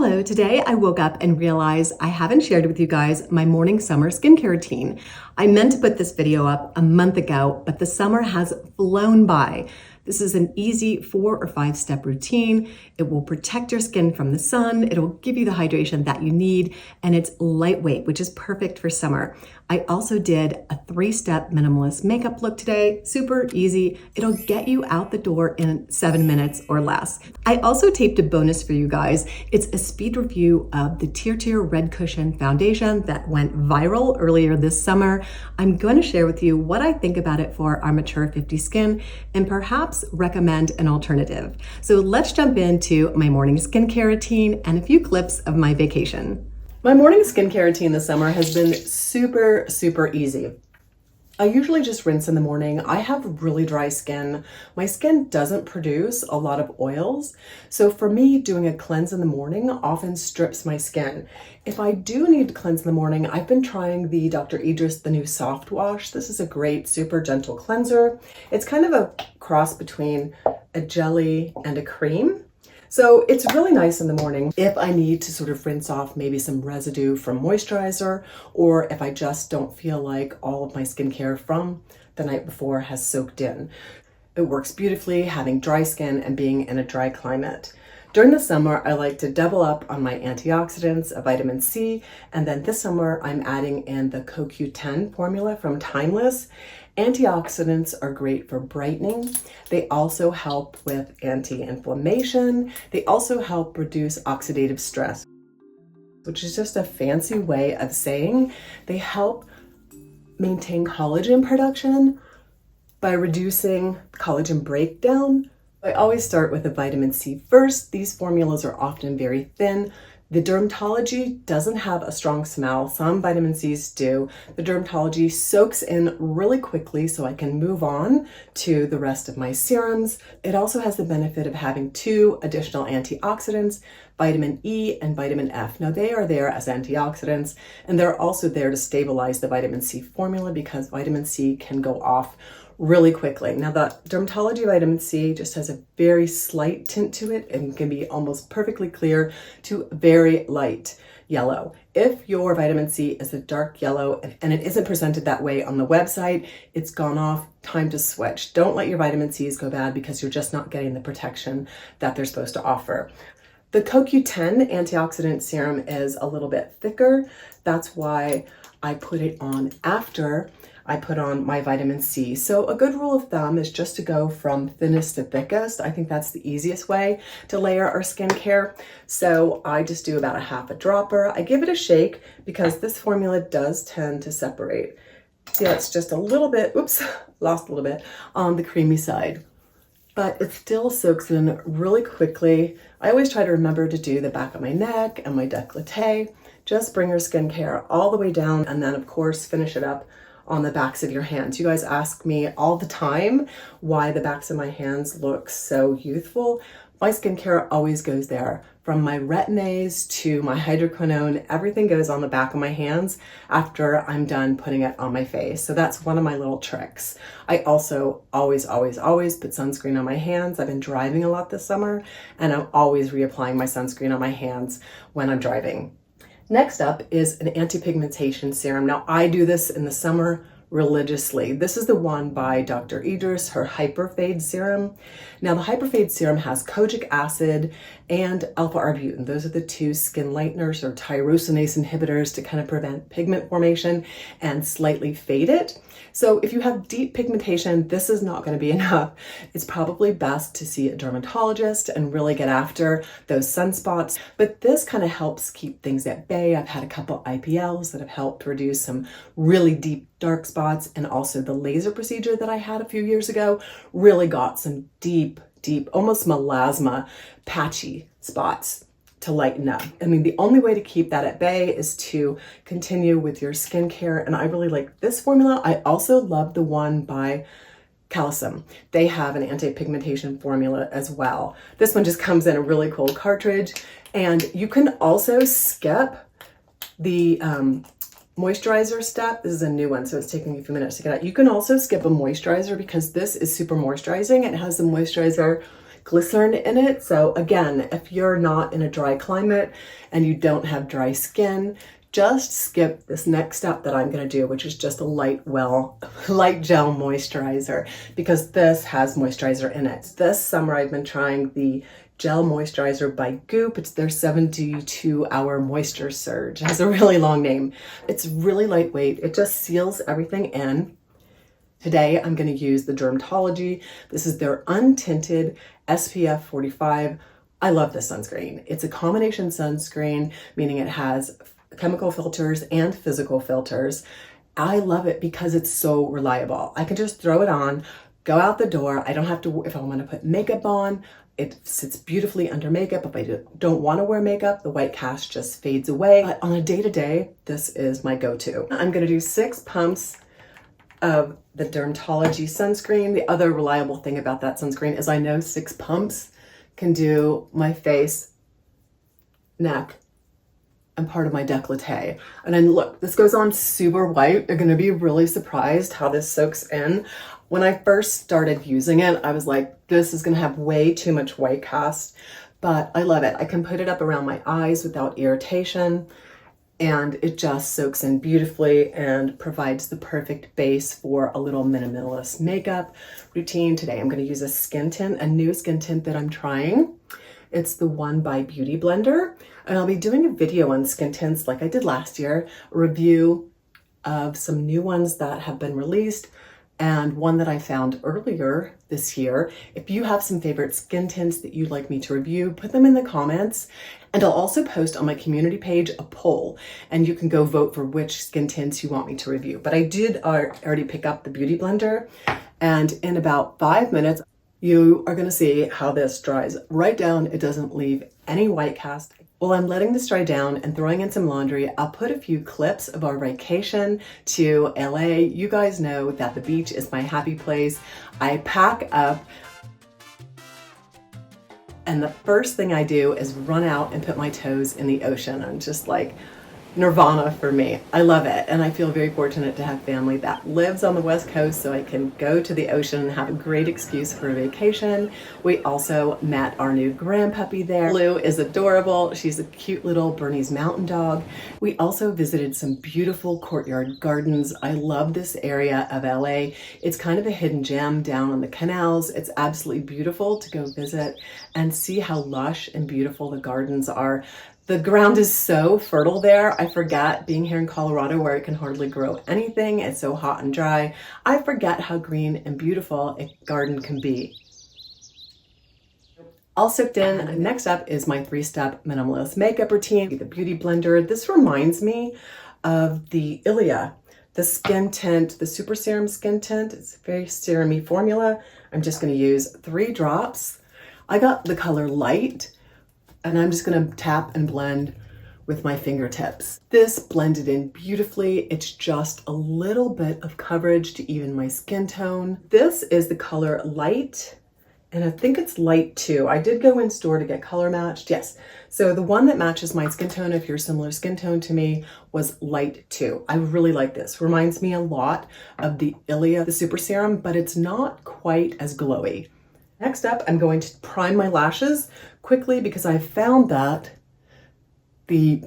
Hello, today I woke up and realized I haven't shared with you guys my morning summer skincare routine. I meant to put this video up a month ago, but the summer has flown by. This is an easy 4 or 5 step routine. It will protect your skin from the sun. It'll give you the hydration that you need, and it's lightweight, which is perfect for summer. I also did a 3-step minimalist makeup look today. Super easy. It'll get you out the door in 7 minutes or less. I also taped a bonus for you guys. It's a speed review of the TirTir Red Cushion Foundation that went viral earlier this summer. I'm going to share with you what I think about it for our mature 50 skin and perhaps recommend an alternative. So let's jump into my morning skincare routine and a few clips of my vacation. My morning skincare routine this summer has been super easy. I usually just rinse in the morning. I have really dry skin. My skin doesn't produce a lot of oils. So for me, doing a cleanse in the morning often strips my skin. If I do need to cleanse in the morning, I've been trying the Dr. Idris, the new soft wash. This is a great, super gentle cleanser. It's kind of a cross between a jelly and a cream. So it's really nice in the morning if I need to sort of rinse off maybe some residue from moisturizer, or if I just don't feel like all of my skincare from the night before has soaked in. It works beautifully having dry skin and being in a dry climate. During the summer, I like to double up on my antioxidants, a vitamin C, and then this summer I'm adding in the CoQ10 formula from Timeless. Antioxidants are great for brightening. They also help with anti-inflammation. They also help reduce oxidative stress, which is just a fancy way of saying they help maintain collagen production by reducing collagen breakdown. I always start with a vitamin C first. These formulas are often very thin. The dermatology doesn't have a strong smell. Some vitamin C's do. The dermatology soaks in really quickly so I can move on to the rest of my serums. It also has the benefit of having 2 additional antioxidants, vitamin E and vitamin F. Now they are there as antioxidants, and they're also there to stabilize the vitamin C formula because vitamin C can go off really quickly. Now the dermatology vitamin C just has a very slight tint to it and can be almost perfectly clear to very light yellow. If your vitamin C is a dark yellow and it isn't presented that way on the website, it's gone off, time to switch. Don't let your vitamin C's go bad because you're just not getting the protection that they're supposed to offer. The CoQ10 antioxidant serum is a little bit thicker. That's why I put it on after I put on my vitamin C. So a good rule of thumb is just to go from thinnest to thickest. I think that's the easiest way to layer our skincare. So I just do about a half a dropper. I give it a shake because this formula does tend to separate. See, it's just a little bit, oops, lost a little bit on the creamy side, but it still soaks in really quickly. I always try to remember to do the back of my neck and my décolleté. Just bring your skincare all the way down and then of course finish it up on the backs of your hands. You guys ask me all the time why the backs of my hands look so youthful. My skincare always goes there. From my retin-A's to my hydroquinone, everything goes on the back of my hands after I'm done putting it on my face. So that's one of my little tricks. I also always put sunscreen on my hands. I've been driving a lot this summer and I'm always reapplying my sunscreen on my hands when I'm driving. Next up is an anti-pigmentation serum. Now I do this in the summer religiously. This is the one by Dr. Idris, her Hyperfade serum. Now the Hyperfade serum has kojic acid and alpha-arbutin. Those are the 2 skin lighteners or tyrosinase inhibitors to kind of prevent pigment formation and slightly fade it. So if you have deep pigmentation, this is not going to be enough. It's probably best to see a dermatologist and really get after those sunspots. But this kind of helps keep things at bay. I've had a couple IPLs that have helped reduce some really deep dark spots, and also the laser procedure that I had a few years ago really got some deep, almost melasma, patchy spots to lighten up. I mean, the only way to keep that at bay is to continue with your skincare, and I really like this formula. I also love the one by Calisum. They have an anti-pigmentation formula as well. This one just comes in a really cool cartridge, and you can also skip the moisturizer step. This is a new one, so it's taking a few minutes to get out. You can also skip a moisturizer because this is super moisturizing. It has the moisturizer glycerin in it. So again, if you're not in a dry climate and you don't have dry skin, just skip this next step that I'm going to do, which is just a light gel moisturizer, because this has moisturizer in it. This summer I've been trying the gel moisturizer by Goop. It's their 72-hour moisture surge. It has a really long name. It's really lightweight. It just seals everything in. Today I'm going to use the Dermatology. This is their untinted SPF 45. I love this sunscreen. It's a combination sunscreen, meaning it has chemical filters and physical filters. I love it because it's so reliable. I can just throw it on, go out the door. I don't have to, if I want to put makeup on, it sits beautifully under makeup. If I don't want to wear makeup, the white cast just fades away. But on a day-to-day, this is my go-to. I'm going to do 6 pumps of the Dermatology sunscreen. The other reliable thing about that sunscreen is I know 6 pumps can do my face, neck, and part of my décolleté. And then look, this goes on super white. You're gonna be really surprised how this soaks in. When I first started using it, I was like, this is gonna have way too much white cast, but I love it. I can put it up around my eyes without irritation, and it just soaks in beautifully and provides the perfect base for a little minimalist makeup routine. Today I'm gonna use a skin tint, a new skin tint that I'm trying. It's the one by Beauty Blender, and I'll be doing a video on skin tints like I did last year, a review of some new ones that have been released and one that I found earlier this year. If you have some favorite skin tints that you'd like me to review, put them in the comments, and I'll also post on my community page a poll, and you can go vote for which skin tints you want me to review. But I did already pick up the Beauty Blender, and in about 5 minutes, you are gonna see how this dries right down. It doesn't leave any white cast. While I'm letting this dry down and throwing in some laundry, I'll put a few clips of our vacation to LA. You guys know that the beach is my happy place. I pack up, and the first thing I do is run out and put my toes in the ocean. I'm just like, nirvana for me. I love it, and I feel very fortunate to have family that lives on the West Coast, so I can go to the ocean and have a great excuse for a vacation. We also met our new grandpuppy there. Blue is adorable. She's a cute little Bernese Mountain Dog. We also visited some beautiful courtyard gardens. I love this area of LA. It's kind of a hidden gem down on the canals. It's absolutely beautiful to go visit and see how lush and beautiful the gardens are. The ground is so fertile there. I forget, being here in Colorado where it can hardly grow anything, it's so hot and dry, I forget how green and beautiful a garden can be. All soaked in. Next up is my 3-step minimalist makeup routine, the Beauty Blender. This reminds me of the Ilia, the skin tint, the Super Serum skin tint. It's a very serum-y formula. I'm just gonna use 3 drops. I got the color Light, and I'm just gonna tap and blend with my fingertips. This blended in beautifully. It's just a little bit of coverage to even my skin tone. This is the color Light, and I think it's Light 2. I did go in store to get color matched, yes. So the one that matches my skin tone, if you're similar skin tone to me, was Light 2. I really like this. Reminds me a lot of the Ilia, the Super Serum, but it's not quite as glowy. Next up, I'm going to prime my lashes quickly because I found that the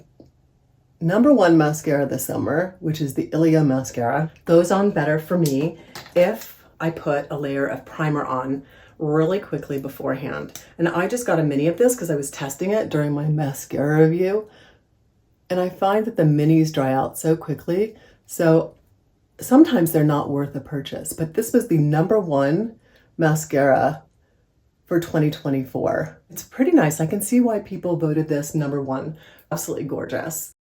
#1 mascara this summer, which is the Ilia mascara, goes on better for me if I put a layer of primer on really quickly beforehand. And I just got a mini of this because I was testing it during my mascara review. And I find that the minis dry out so quickly. So sometimes they're not worth the purchase, but this was the #1 mascara for 2024. It's pretty nice. I can see why people voted this #1. Absolutely gorgeous.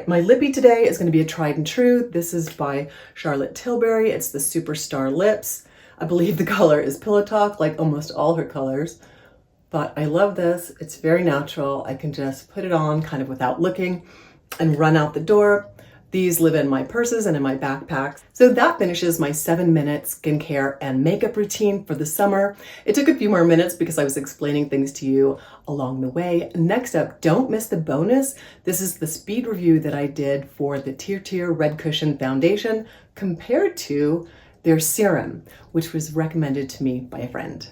My lippy today is going to be a tried and true. This is by Charlotte Tilbury. It's the Superstar Lips. I believe the color is Pillow Talk, like almost all her colors. But I love this. It's very natural. I can just put it on kind of without looking and run out the door. These live in my purses and in my backpacks. So that finishes my 7-minute skincare and makeup routine for the summer. It took a few more minutes because I was explaining things to you along the way. Next up, don't miss the bonus. This is the speed review that I did for the TirTir Red Cushion Foundation compared to their serum, which was recommended to me by a friend.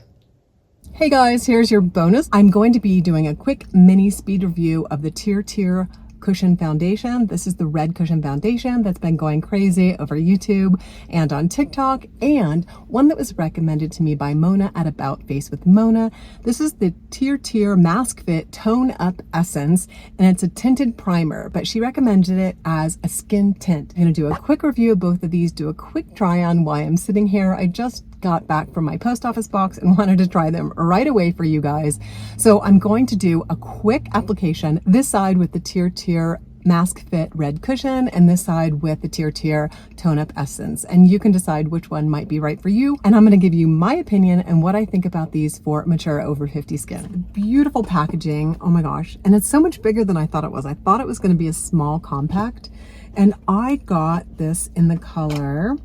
Hey guys, here's your bonus. I'm going to be doing a quick mini speed review of the TirTir cushion foundation. This is the red cushion foundation that's been going crazy over YouTube and on TikTok, and one that was recommended to me by Mona at About Face with Mona. This is the TirTir Mask Fit Tone Up Essence, and it's a tinted primer, but she recommended it as a skin tint. I'm gonna do a quick review of both of these, do a quick try on while I'm sitting here. I just got back from my post office box and wanted to try them right away for you guys. So I'm going to do a quick application, this side with the TirTir Mask Fit Red Cushion and this side with the TirTir Tone Up Essence. And you can decide which one might be right for you. And I'm gonna give you my opinion and what I think about these for mature over 50 skin. Beautiful packaging, oh my gosh. And it's so much bigger than I thought it was. I thought it was gonna be a small compact. And I got this in the color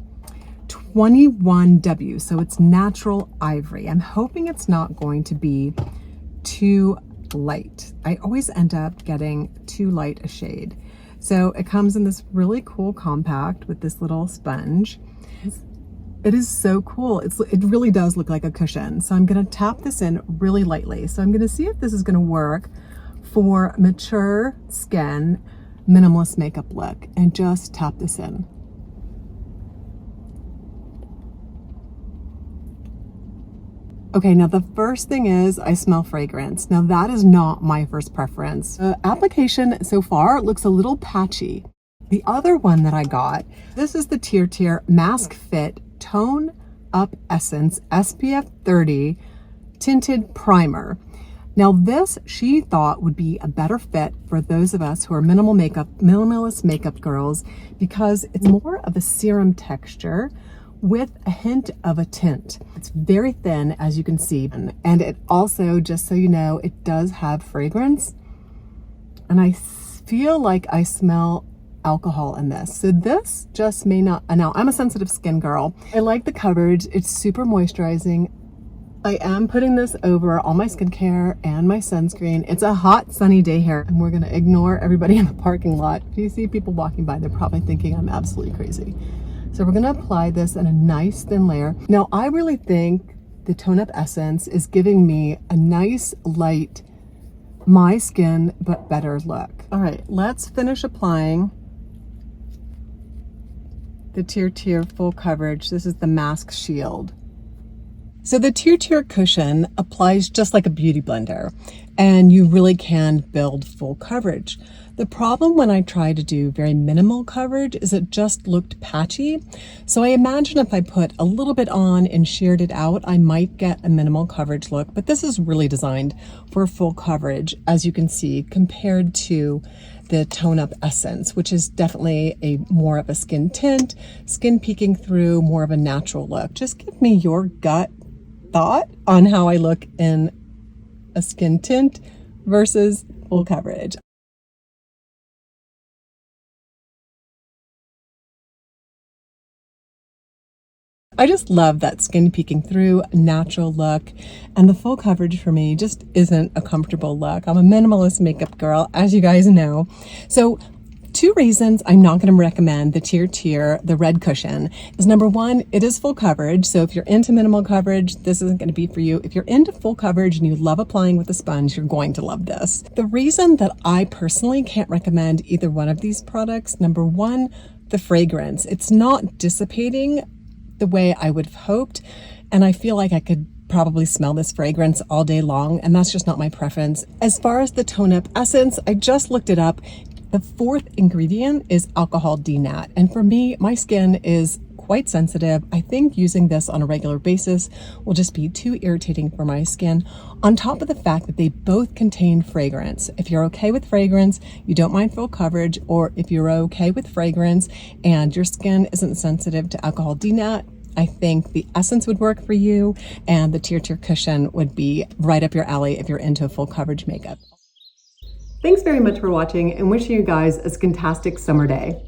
21W, so it's natural ivory. I'm hoping it's not going to be too light. I always end up getting too light a shade. So it comes in this really cool compact with this little sponge. It is so cool. It really does look like a cushion. So I'm gonna tap this in really lightly. So I'm gonna see if this is gonna work for mature skin, minimalist makeup look, and just tap this in. Okay, now the first thing is I smell fragrance. Now that is not my first preference. The application so far looks a little patchy. The other one that I got, this is the TirTir Mask Fit Tone Up Essence SPF 30 Tinted Primer. Now this, she thought, would be a better fit for those of us who are minimalist makeup girls, because it's more of a serum texture with a hint of a tint. It's very thin, as you can see, and it also, just so you know, it does have fragrance, and I feel like I smell alcohol in this. So this just may not, now I'm a sensitive skin girl. I like the coverage, it's super moisturizing. I am putting this over all my skincare and my sunscreen. It's a hot sunny day here, and we're gonna ignore everybody in the parking lot. If you see people walking by, they're probably thinking I'm absolutely crazy. So we're gonna apply this in a nice thin layer. Now, I really think the Tone Up Essence is giving me a nice light, my skin, but better look. All right, let's finish applying the TirTir Full Coverage. This is the Mask Shield. So the TirTir cushion applies just like a beauty blender, and you really can build full coverage. The problem when I tried to do very minimal coverage is it just looked patchy. So I imagine if I put a little bit on and sheared it out, I might get a minimal coverage look, but this is really designed for full coverage, as you can see, compared to the Tone Up Essence, which is definitely a more of a skin tint, skin peeking through, more of a natural look. Just give me your gut thought on how I look in a skin tint versus full coverage. I just love that skin peeking through, natural look, and the full coverage for me just isn't a comfortable look. I'm a minimalist makeup girl, as you guys know. So two reasons I'm not going to recommend the TirTir, the red cushion, is number one, it is full coverage. So if you're into minimal coverage, this isn't going to be for you. If you're into full coverage and you love applying with a sponge, you're going to love this. The reason that I personally can't recommend either one of these products, number one, the fragrance. It's not dissipating the way I would have hoped, and I feel like I could probably smell this fragrance all day long, and that's just not my preference. As far as the Tone Up Essence, I just looked it up. The fourth ingredient is alcohol denat, and for me, my skin is quite sensitive. I think using this on a regular basis will just be too irritating for my skin, on top of the fact that they both contain fragrance. If you're okay with fragrance, you don't mind full coverage, or if you're okay with fragrance and your skin isn't sensitive to alcohol denat, I think the essence would work for you, and the TirTir cushion would be right up your alley if you're into full coverage makeup. Thanks very much for watching, and wishing you guys a skintastic summer day.